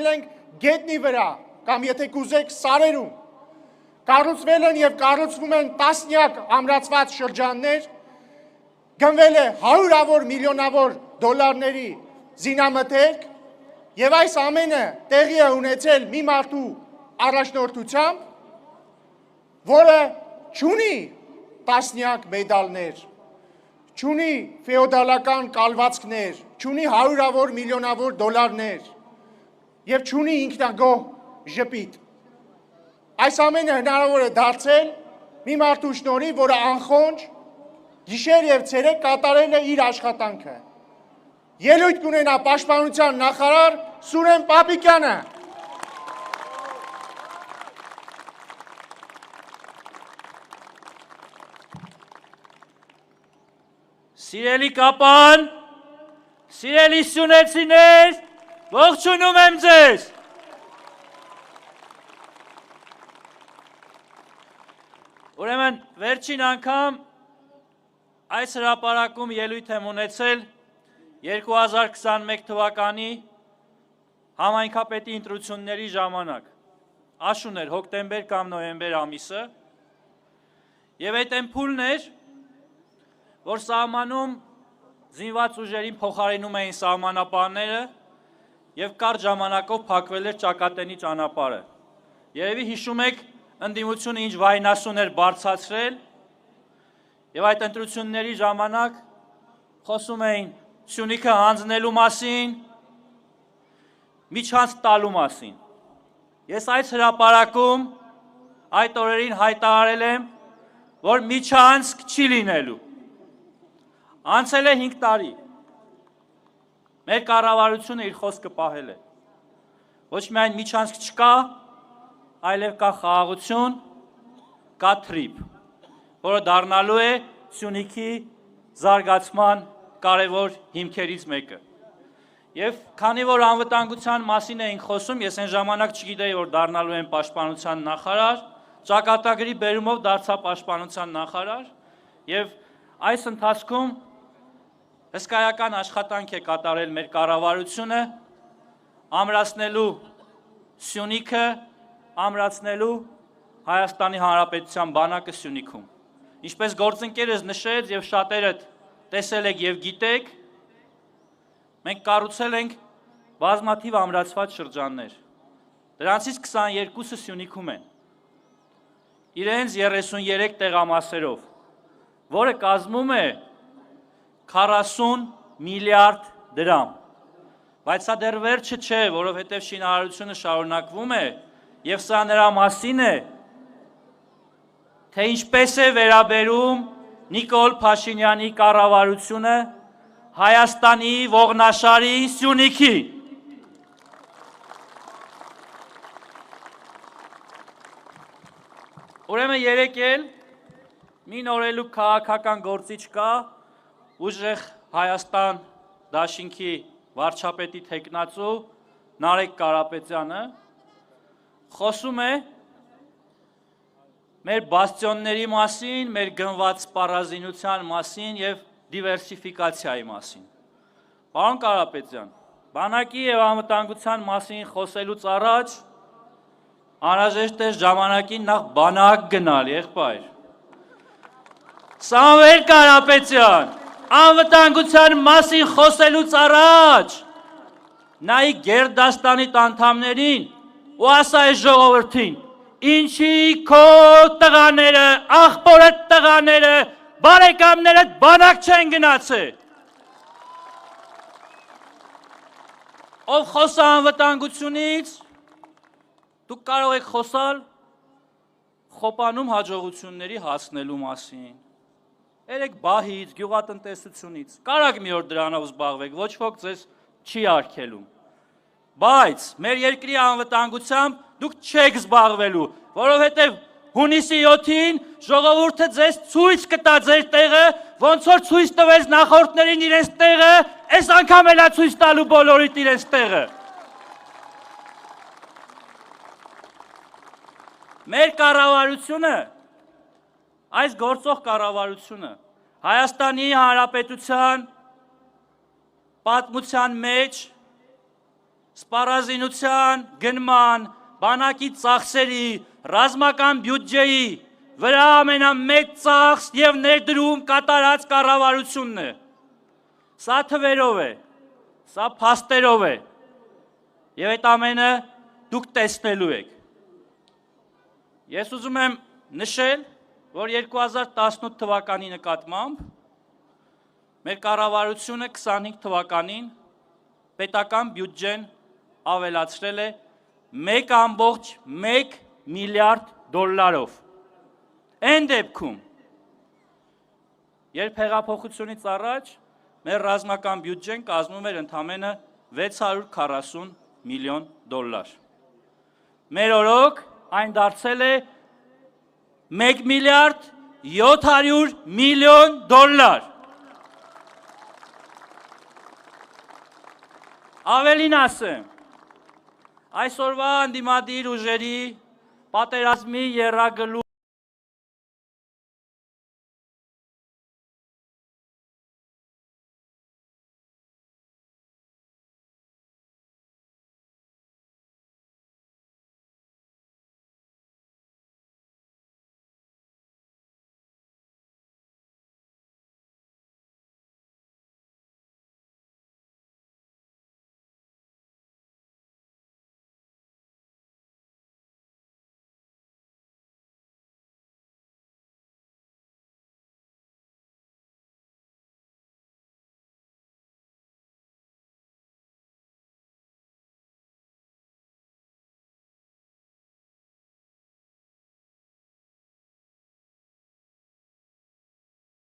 կառուցվել են գետնի վրա, կամ եթե կուզեք սարերում, կառուցվել են և կառուցվում են տասնյակ ամրացված շրջաններ, գնվել է հարյուրավոր միլիոնավոր դոլարների զինամթերք և այս ամենը տեղի է ունեցել մի մարդու առաջնորդությամբ, որը չունի տասնյակ մեդալներ, չունի ֆեոդալական կալվածքներ, չունի հարյուրավոր միլիոնավոր դոլարներ և չունի ինքնագոհ ժպիտ։ Այս ամենը հնարավոր է դարձել մի մարդու շնորհիվ, որը անխոնջ գիշեր և ցերեկ կատարել է իր աշխատանքը։ Ելույթ կունենա պաշտպանության նախարար Սուրեն Պապիկյանը։ Սիրելի կապան, սիրելի սյունեցիներ, ողջունում եմ ձեզ։ Ուրեմն վերջին անգամ այս հրապարակում ելույթ եմ ունեցել 2021 թվականի համայնքապետի ընտրությունների ժամանակ, աշուն էր հոկտեմբեր կամ նոյեմբեր ամիսը, և այդ էմփուլն էր, որ սահմանում զինված ուժերին փոխարինում էին սահմանապահները և կարճ ժամանակով փակվել էր Ճակատենի ճանապարհը։ Երևի հիշում եք ընդդիմությունը ինչ վայնասուն էր բարձրացրել և այդ ընտրությունների ժամանակ խոսում էին Սյունիքը հանձնելու մասին, միջանցք տալու մասին։ Ես այս հրապարակում այդ օրերին հայտարարել եմ, որ միջանցք չի լինելու։ Անցել է 5 տարի, մեր կառավարությունը իր խոսքը պահել է, ոչ միայն միջանցք չկա, այլև կա խաղաղություն, կա թրիփ, որը դառնալու է Սյունիքի զարգացման կարևոր հիմքերից մեկը։ Եվ քանի որ անվտանգության մասին էինք խոսում, ես այն ժամանակ չգիտեի, որ դառնալու եմ պաշտպանության նախարար, ճակատագրի բերումով դարձա պաշտպանության նախարար, և այս ընթացքում հսկայական աշխատանք է կատարել մեր կառավարությունը, ամրացնելու Սյունիքը, ամրացնելու Հայաստանի Հանրապետության բանակը Սյունիքում։ Ինչպես գործընկերս նշեց և շատերդ տեսել եք և գիտեք, մենք կառուցել ենք բազմաթիվ ամրացված շրջաններ, դրանցից 22-ը Սյունիքում են, իրենց 33 տեղամասերով, որը կազմում է 40 միլիարդ դրամ, բայց սա դեռ վերջը չէ, որովհետև շինարարությունը շարունակվում է, և սա նրա մասին է, թե ինչպես է վերաբերում Նիկոլ Փաշինյանի կառավարությունը Հայաստանի ողնաշարի Սյունիքի։ Ուրեմն երեկ էլ մի նորելուկ քաղաքական գործիչ կա, ուժեղ Հայաստան դաշինքի վարչապետի թեկնածու Նարեկ Կարապետյանը, խոսում է մեր բաստիոնների մասին, մեր գնված սպառազինության մասին և դիվերսիֆիկացիայի մասին։ Պարոն Կարապետյան, բանակի և անվտանգության մասին խոսելուց առաջ անհրաժեշտ է ժամանակին նախ բանակ գնալ, եղբայր։ Սամվել Կարապետյան, անվտանգության մասին խոսելուց առաջ նայի Գերդաստանի անդամներին ու ասա այս ժողովրդին, ինչի քո տղաները, աղբորդ տղաները, բարեկամներդ բանակ չեն գնացել։ Ով խոսա անվտանգությունից, դուք կարող եք խոսալ Խոպանում հաջողությունների հասնելու մասին, երեք բահից, գյուղատնտեսությունից, կարաք մի օր դրանով զբաղվեք, ոչ ոք ձեզ չի արգելում, բայց մեր երկրի անվտանգությամբ դուք չեք զբաղվելու, որովհետև հունիսի 7-ին ժողովուրդը ձեզ ցույց կտա ձեր տեղը, ոնց որ ցույց տվեց նախորդներին իրենց տեղը, այս անգամ էլ է ցույց տալու բոլորիդ իրենց տեղը։ Մեր կառավարությունը, այս գործող կառավարությունը, Հայաստանի Հանրապետության պատմության մեջ սպառազինության, գնման, բանակի ծախսերի, ռազմական բյուջեի վրա ամենամեծ ծախս եւ ներդրում կատարած կառավարությունն է։ Սա թվերով է, սա փաստերով է։ Եվ այդ ամենը դուք տեսնելու եք։ Ես ուզում եմ նշել, որ 2018 թվականի նկատմամբ մեր կառավարությունը 25 թվականին պետական բյուջեն ավելացրել է 1.1 միլիարդ դոլարով։ Այն դեպքում, երբ հեղափոխությունից առաջ մեր ռազմական բյուջեն կազմում էր ընդամենը 640 միլիոն դոլար։ Մեր օրոք այն դարձել է 1 միլիարդ 700 միլիոն դոլար։ Ավելին ասեմ, այսօրվա ընդդիմադիր ուժերի պատերազմի եռագլուխ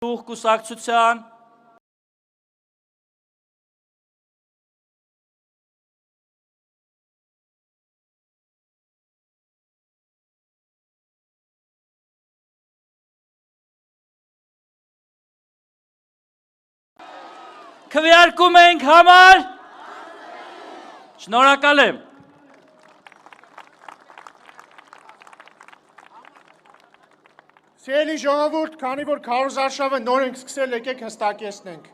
կուսակցության քվեարկում ենք համար։ Շնորհակալ եմ։ Սիրելի ժողովուրդ, քանի որ քարոզարշավը նոր ենք սկսել, եկեք հստակեցնենք։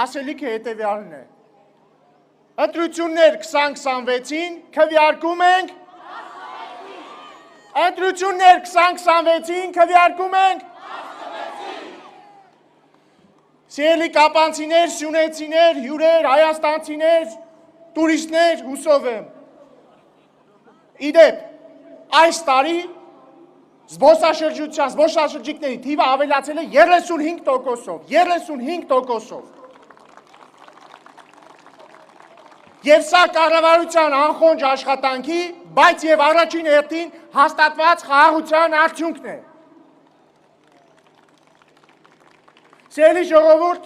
Ասելիքը հետևյալն է։ Ընտրություններ 2026-ին քվեարկում ենք։ Ընտրություններ 2026-ին քվեարկում ենք։ Սիրելի կապանցիներ, սյունեցիներ, հյուրեր, հայաստանցիներ, տուրիստներ, հուսով եմ։ Իդեպ, այս տարի զբոսաշրջիկների թիվը ավելացել է 35%-ով, 35%-ով։ Եվ սա կառավարության անխոնջ աշխատանքի, բայց եւ առաջին հերթին հաստատված խաղաղության արդյունքն է։ Սիրելի ժողովուրդ,